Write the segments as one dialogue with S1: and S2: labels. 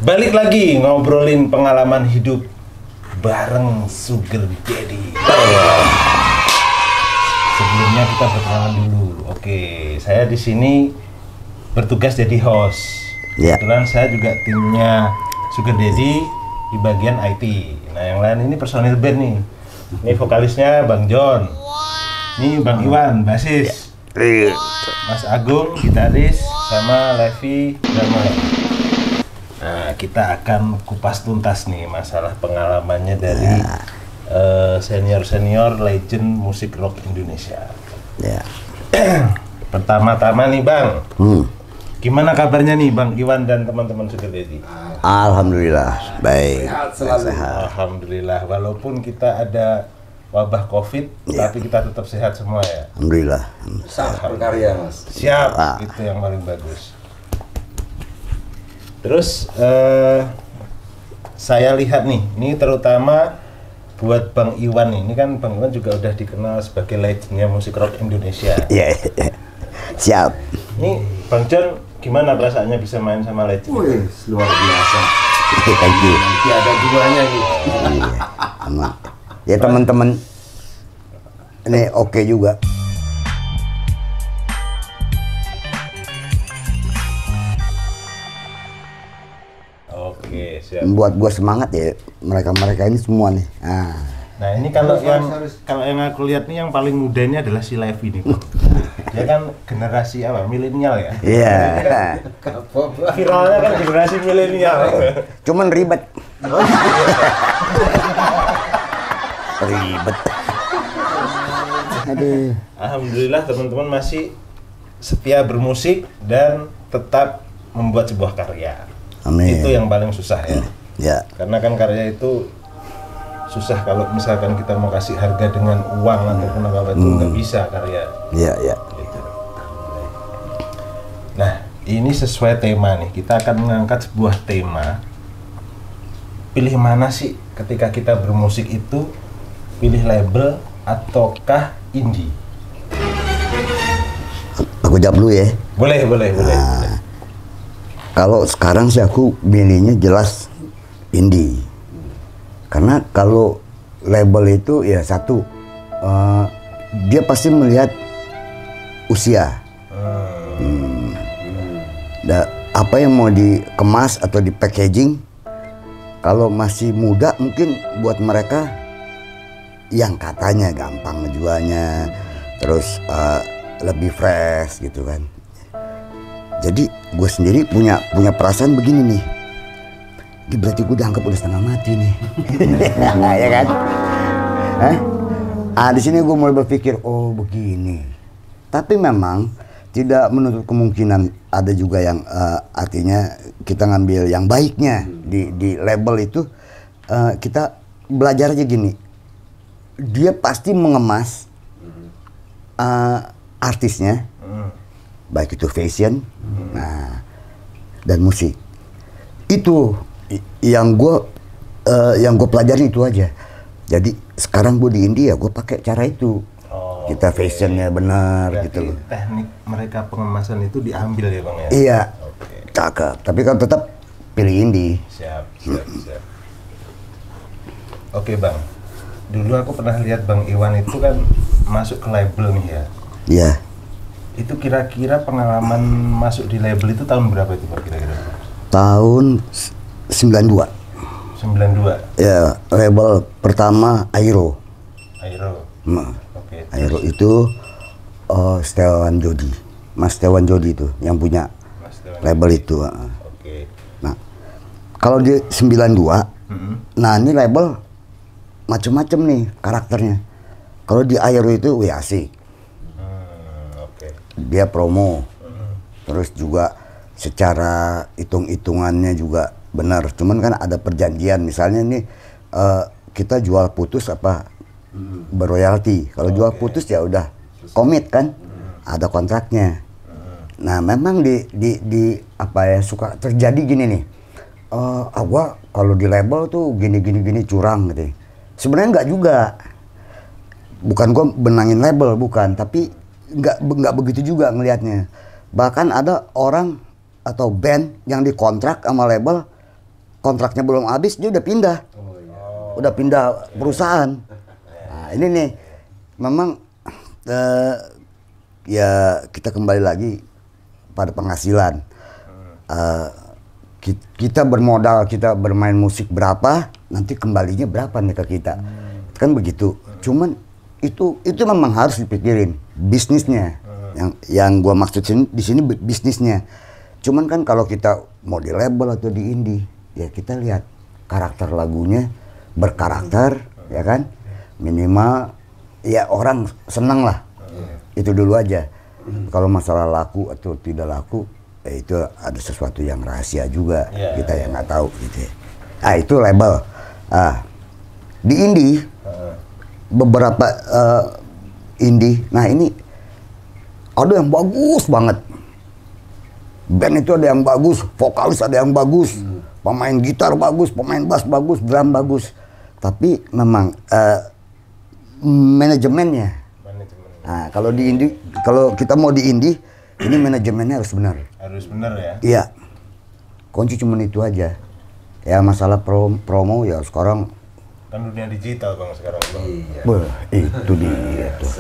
S1: Balik lagi ngobrolin pengalaman hidup bareng Sugar Daddy. Sebelumnya kita berkenalan dulu. Oke, saya di sini bertugas jadi host. Kebetulan saya juga timnya Sugar Daddy di bagian IT. Nah, yang lain ini personil band nih. Ini vokalisnya Bang John. Ini Bang Iwan, basis. Mas Agung, gitaris, sama Levi, drummer. Nah, kita akan kupas tuntas nih masalah pengalamannya dari senior-senior legend musik rock Indonesia. Pertama-tama nih Bang, gimana kabarnya nih Bang Iwan dan teman-teman Sugar Daddy?
S2: Alhamdulillah, baik.
S1: Sehat. Alhamdulillah, walaupun kita ada wabah COVID, tapi kita tetap sehat semua ya.
S2: Alhamdulillah.
S3: Sehat berkarya Mas.
S1: Siap, itu yang paling bagus. Terus saya lihat nih, ini terutama buat Bang Iwan ini kan Bang Iwan juga udah dikenal sebagai legendnya musik rock Indonesia.
S2: Iya, siap.
S1: Ini Bang John gimana perasaannya bisa main sama legend?
S3: Wih, luar biasa.
S2: Thank you.
S3: Nanti ada duanya nih.
S2: Ya teman-teman, ini oke juga.
S1: Oke, siap.
S2: Buat gua semangat ya mereka-mereka ini semua nih.
S1: Nah ini kalau yang aku lihat nih yang paling muda ini adalah si Levi nih. Dia kan generasi apa? Milenial ya?
S2: Iya.
S1: Viralnya kan generasi milenial.
S2: Cuman ribet. Ribet. Aduh.
S1: Alhamdulillah teman-teman masih setia bermusik dan tetap membuat sebuah karya.
S2: Amin.
S1: Itu yang paling susah ya.
S2: Ya.
S1: Karena kan karya itu susah kalau misalkan kita mau kasih harga dengan uang ataupun apa itu nggak bisa karya.
S2: Iya, iya.
S1: Gitu. Nah, ini sesuai tema nih. Kita akan mengangkat sebuah tema. Pilih mana sih ketika kita bermusik itu? Pilih label ataukah indie?
S2: Aku jawab dulu ya.
S1: Boleh.
S2: Kalau sekarang sih aku milihnya jelas indie. Karena kalau label itu ya satu, dia pasti melihat usia. Apa yang mau dikemas atau di packaging, kalau masih muda mungkin buat mereka yang katanya gampang ngejualnya, terus lebih fresh gitu kan. Jadi gue sendiri punya perasaan begini nih. Ini berarti gue dianggap udah setengah mati nih. Ya kan? Di sini gue mulai berpikir, oh begini. Tapi memang tidak menutup kemungkinan ada juga yang artinya kita ngambil yang baiknya di label itu. Kita belajar aja gini. Dia pasti mengemas artisnya, baik itu fashion, dan musik. Itu yang gue pelajari itu aja. Jadi sekarang gue di India gue pakai cara itu. Kita fashionnya benar gitu loh.
S1: Teknik mereka pengemasan itu diambil ya Bang ya?
S2: Iya. Cakep. Tapi kan tetap pilih indie.
S1: Siap. Oke Bang. Dulu aku pernah lihat Bang Iwan itu kan masuk ke label nih ya.
S2: Iya.
S1: Itu kira-kira pengalaman masuk di label itu tahun berapa itu Bang kira-kira?
S2: Tahun 92.
S1: 92.
S2: Ya, label pertama Airo.
S1: Oke.
S2: Airo itu Setiawan Jodi. Mas Setiawan Jodi itu yang punya label itu.
S1: Oke.
S2: Nah, kalau di 92, nah ini label macem-macem nih karakternya. Kalau di Airo itu asik. Dia promo, terus juga secara hitung-hitungannya juga benar. Cuman kan ada perjanjian, misalnya nih kita jual putus apa berroyalti. Kalau jual putus ya udah komit kan, ada kontraknya. Nah memang di apa ya suka terjadi gini nih. Gua kalau di label tuh gini curang gitu. Sebenarnya nggak juga. Bukan gua benangin label, bukan, tapi nggak begitu juga ngelihatnya. Bahkan ada orang atau band yang dikontrak sama label kontraknya belum habis dia udah pindah. Udah pindah perusahaan. Nah, ini nih memang ya kita kembali lagi pada penghasilan. Kita bermodal, kita bermain musik berapa, nanti kembalinya berapa nih ke kita. Kan begitu. Cuman itu memang harus dipikirin bisnisnya. Yang gua maksud di sini bisnisnya. Cuman kan kalau kita mau di label atau di indie, ya kita lihat karakter lagunya berkarakter, ya kan? Minimal ya orang seneng lah. Itu dulu aja. Kalau masalah laku atau tidak laku, itu ada sesuatu yang rahasia juga, kita yang nggak tahu gitu. Itu label. Di indie beberapa indie, nah ini ada yang bagus banget. Band itu ada yang bagus, vokalis ada yang bagus, pemain gitar bagus, pemain bass bagus, drum bagus. Tapi memang manajemennya. Nah, kalau di indie, kalau kita mau di indie, ini manajemennya harus benar.
S1: Harus benar ya?
S2: Iya. Kunci cuma itu aja. Ya masalah promo ya sekarang.
S1: Kan dunia digital Bang sekarang Bang.
S3: Iya.
S2: Itu dia tuh.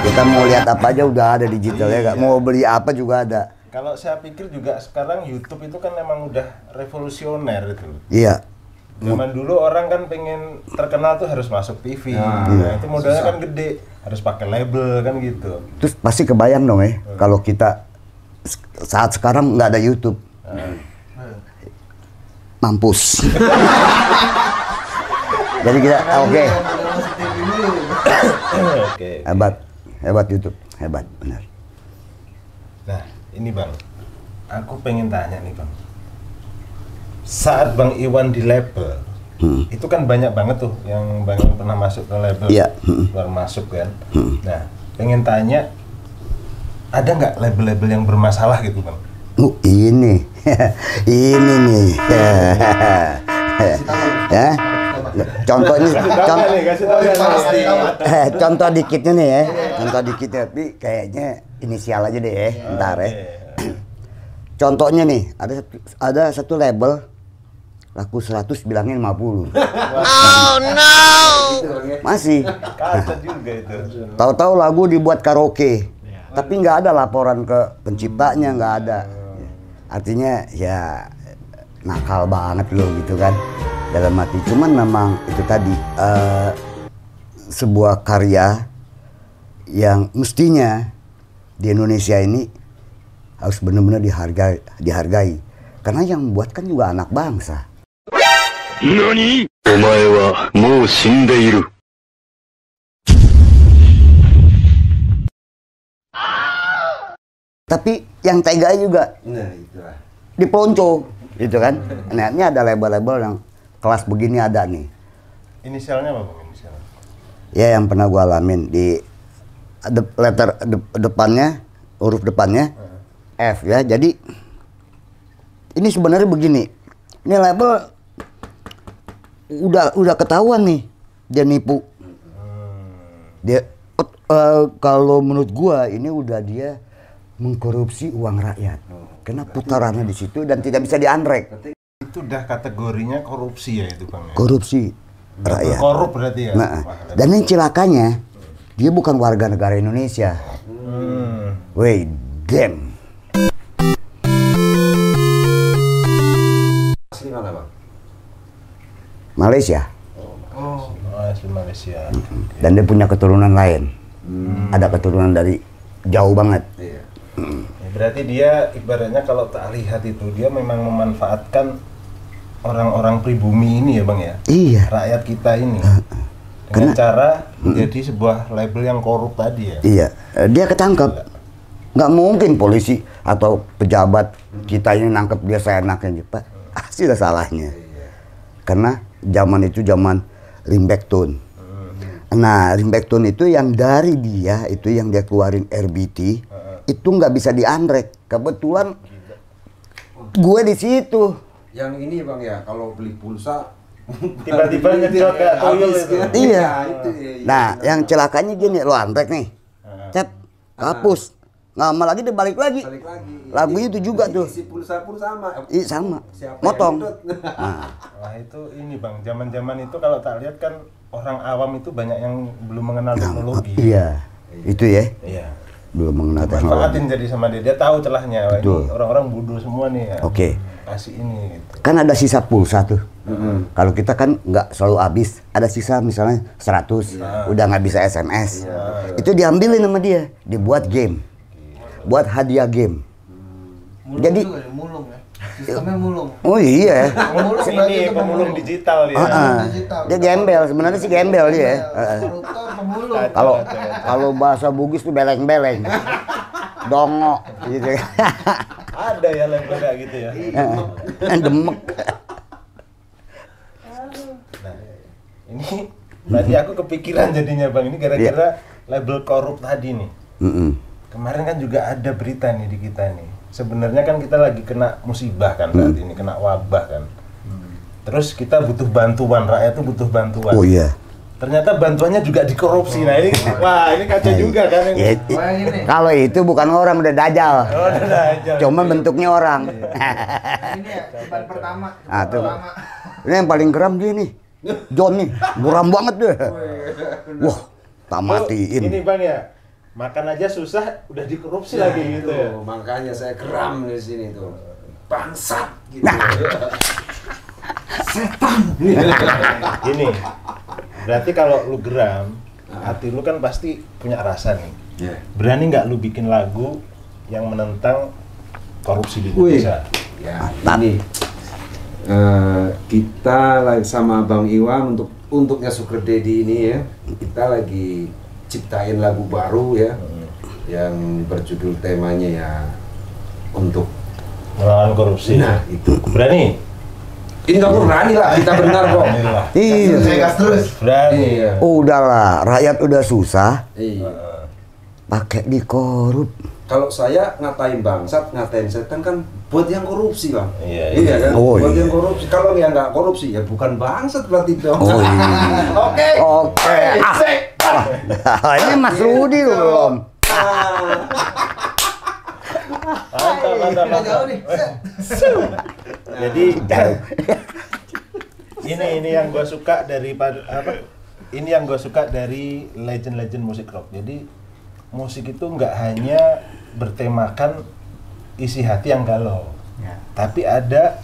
S2: Kita mau lihat apa aja udah ada digitalnya, nggak mau beli apa juga ada.
S1: Kalau saya pikir juga sekarang YouTube itu kan memang udah revolusioner itu.
S2: Iya.
S1: Zaman dulu orang kan pengen terkenal tuh harus masuk TV. Nah, itu modalnya kan gede, harus pakai label kan gitu.
S2: Terus pasti kebayang dong kalau kita saat sekarang nggak ada YouTube. Mampus. Jadi kita oke. Hebat YouTube, hebat benar.
S1: Nah, ini Bang. Aku pengen tanya nih Bang. Saat Bang Iwan di label, itu kan banyak banget tuh yang Bang Iwan pernah masuk ke label, baru masuk kan. Nah, pengen tanya, ada nggak label-label yang bermasalah gitu Bang?
S2: Ini nih. Ya. Contoh dikitnya nih ya. Contoh dikitnya, tapi kayaknya inisial aja deh ya, ntar ya. Contohnya nih, ada satu label laku 100 bilangnya 50. Oh no. Masih.
S1: Kacau juga itu.
S2: Tahu-tahu lagu dibuat karaoke. Tapi nggak ada laporan ke penciptanya, nggak ada. Artinya ya nakal banget loh gitu kan dalam hati. Cuman memang itu tadi sebuah karya yang mestinya di Indonesia ini harus benar-benar dihargai. Karena yang membuat kan juga anak bangsa. Nani? Omae wa mou shindeiru. Tapi yang tega juga dipelonco gitu kan. Nah, ini ada label-label yang kelas begini ada nih.
S1: Inisialnya apa Bang? Inisialnya?
S2: Ya yang pernah gua alamin di depannya, huruf depannya F ya. Jadi ini sebenarnya begini. Ini label udah ketahuan nih dia nipu. Dia kalau menurut gua ini udah dia mengkorupsi uang rakyat. Karena putarannya di situ dan tidak bisa dianrek.
S1: Itu udah kategorinya korupsi ya itu Bang.
S2: Korupsi rakyat.
S1: Korup berarti ya.
S2: Nah, dan ini celakanya dia bukan warga negara Indonesia. Wait, damn.
S3: Asli mana Bang?
S2: Malaysia.
S1: Asli Malaysia.
S2: Dan dia punya keturunan lain. Ada keturunan dari jauh banget.
S3: Iya.
S1: Ya, berarti dia ibaratnya kalau tak lihat itu dia memang memanfaatkan orang-orang pribumi ini ya Bang ya.
S2: Iya.
S1: Rakyat kita ini. Dengan cara menjadi sebuah label yang korup tadi ya.
S2: Iya. Dia ketangkep. Nggak mungkin polisi atau pejabat kita ini nangkep dia seenaknya Pak. Pasti ada salahnya. Karena zaman itu zaman ringback tone. Nah, ringback tone itu yang dari dia itu yang dia keluarin RBT itu nggak bisa dianrek. Kebetulan gue di situ.
S3: Yang ini Bang ya, kalau beli pulsa
S1: tiba-tiba ngejot kayak tuyul itu.
S2: Iya. Nah, yang celakanya gini, lo anrek nih. Cet, hapus. lama lagi dia balik lagi. Lagu itu juga tuh.
S3: Isi pulsa pun sama.
S2: Iya sama.
S3: Siapa
S2: Motong.
S3: yang
S1: Wah itu ini Bang, zaman-zaman itu kalau tak lihat kan orang awam itu banyak yang belum mengenal teknologi.
S2: Iya. Itu ya.
S1: Iya.
S2: Belum mengenal teknologi.
S1: Manfaatin jadi sama dia tahu celahnya. Wah,
S2: Betul.
S1: ini orang-orang bodoh semua nih ya.
S2: Oke.
S1: Kasih ini gitu.
S2: Kan ada sisa pulsa tuh. Kalau kita kan nggak selalu habis, ada sisa misalnya 100, udah nggak bisa SMS. Itu diambilin sama dia, dibuat game, buat hadiah game.
S4: Mulung
S2: Jadi
S4: juga ya, mulung ya. Sistemnya mulung.
S2: oh iya.
S4: Mulung
S1: Ini pemulung digital ya.
S4: digital.
S2: Dia gembel, sebenarnya sih gembel dia.
S4: Koruptor pemulung.
S2: Kalau bahasa Bugis tuh beleng-beleng, dongo gitu.
S1: Ada ya label kayak gitu ya.
S2: Demek.
S1: Nah, ini tadi aku kepikiran jadinya Bang, ini gara-gara label korup tadi nih. Kemarin kan juga ada berita nih di kita nih. Sebenarnya kan kita lagi kena musibah kan saat ini, kena wabah kan. Terus kita butuh bantuan, rakyat tuh butuh bantuan.
S2: Oh iya.
S1: Ternyata bantuannya juga dikorupsi. Nah ini, wah ini kacau juga kan ini.
S2: Ya,
S4: Wah, ini.
S2: kalau itu bukan orang, udah dajal.
S1: Oh, udah aja.
S2: Cuma bentuknya orang.
S4: Ini ya, debat pertama.
S2: Ah, tuh.
S4: Pertama.
S2: Ini yang paling geram dia nih. John nih, buram banget deh. Wah, tak matiin.
S1: Ini Bang ya, makan aja susah, udah dikorupsi lagi gitu ya.
S3: Makanya saya geram di sini tuh. Bangsat gitu.
S1: Gini, berarti kalau lu geram, hati lu kan pasti punya rasa nih. Berani nggak lu bikin lagu yang menentang korupsi di Indonesia?
S3: Ya, ini kita lagi sama Bang Iwan untuknya Sugar Daddy ini ya. Kita lagi ciptain lagu baru ya, yang berjudul temanya ya untuk
S1: Melawan korupsi.
S3: Nah, itu.
S1: Berani?
S3: Ini nggak berani lah, kita benar kok.
S2: Iya.
S4: Saya gas terus.
S1: Berani.
S3: Iya.
S2: Udahlah, rakyat udah susah,
S3: Iya.
S2: pakai dikorup.
S3: Kalau saya ngatain bangsat, ngatain setan kan buat yang korupsi Bang.
S1: Iya,
S3: kan?
S2: Oh,
S3: buat
S2: iya.
S3: yang korupsi. Kalau yang nggak korupsi ya bukan bangsat berarti dong.
S2: Oh iya.
S3: Oke.
S2: Oke. Ini Mas Rudi loh belum.
S1: Mantap.
S4: Nggak jauh nih.
S1: Jadi ini yang gue suka dari apa? Ini yang gue suka dari legend-legend musik rock. Jadi musik itu nggak hanya bertemakan isi hati yang galau, tapi ada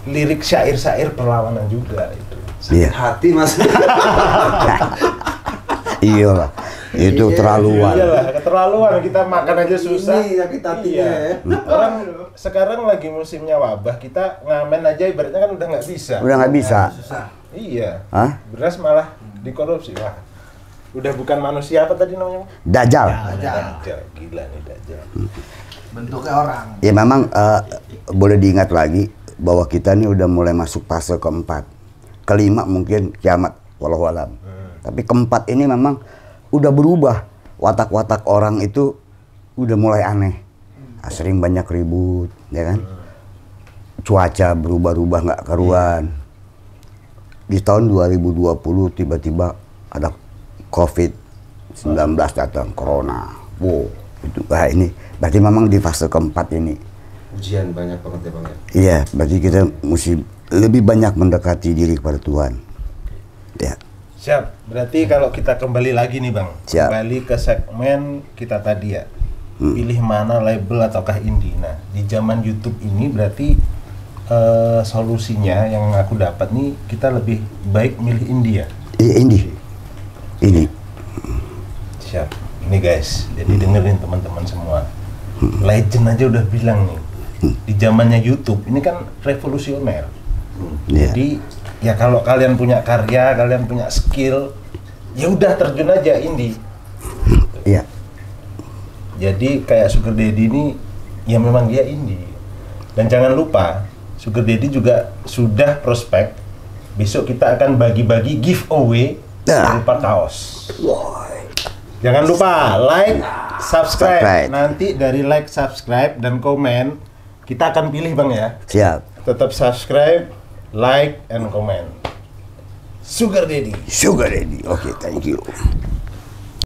S1: lirik syair-syair perlawanan juga itu.
S2: Iya.
S3: Hati Mas.
S2: Iyalah. Itu terlaluan.
S1: Iyalah, keterlaluan kita makan aja susah.
S3: Ini sakit hatinya ya.
S1: Orang sekarang lagi musimnya wabah, kita ngamen aja ibaratnya kan udah nggak bisa.
S2: Udah nggak bisa.
S1: Iya.
S2: Hah?
S1: Beras malah dikorupsi. Wah. Udah bukan manusia apa tadi namanya?
S2: Dajjal.
S1: Dajjal. Gila nih Dajjal.
S4: Bentuknya orang.
S2: Ya memang boleh diingat lagi bahwa kita ini udah mulai masuk fase keempat. Kelima mungkin kiamat, wallahualam. Tapi keempat ini memang udah berubah. Watak-watak orang itu udah mulai aneh. Sering banyak ribut, ya kan? Cuaca berubah-ubah nggak karuan. Di tahun 2020 tiba-tiba ada COVID-19 datang, corona. Wow, itu ini berarti memang di fase keempat ini.
S3: Ujian banyak banget ya Bang ya.
S2: Iya, berarti kita mesti lebih banyak mendekati diri kepada Tuhan. Ya.
S1: Siap. Berarti kalau kita kembali lagi nih Bang,
S2: Siap.
S1: kembali ke segmen kita tadi ya. Pilih mana label ataukah indie. Nah, di zaman YouTube ini berarti solusinya yang aku dapat nih, kita lebih baik milih indie ya.
S2: Ini.
S1: Siap. Ini guys, jadi dengerin teman-teman semua. Legend aja udah bilang nih, di zamannya YouTube ini kan revolusioner.
S2: Iya.
S1: Jadi ya kalau kalian punya karya, kalian punya skill, ya udah terjun aja indie.
S2: Iya.
S1: Jadi kayak Sugar Daddy ini, ya memang dia indie. Dan jangan lupa, Sugar Daddy juga sudah prospek. Besok kita akan bagi-bagi giveaway berupa kaos. Jangan lupa like, subscribe. Nanti dari like, subscribe, dan komen kita akan pilih Bang ya.
S2: Siap.
S1: Tetap subscribe, like, and comment. Sugar Daddy.
S2: Sugar Daddy. Oke, thank you.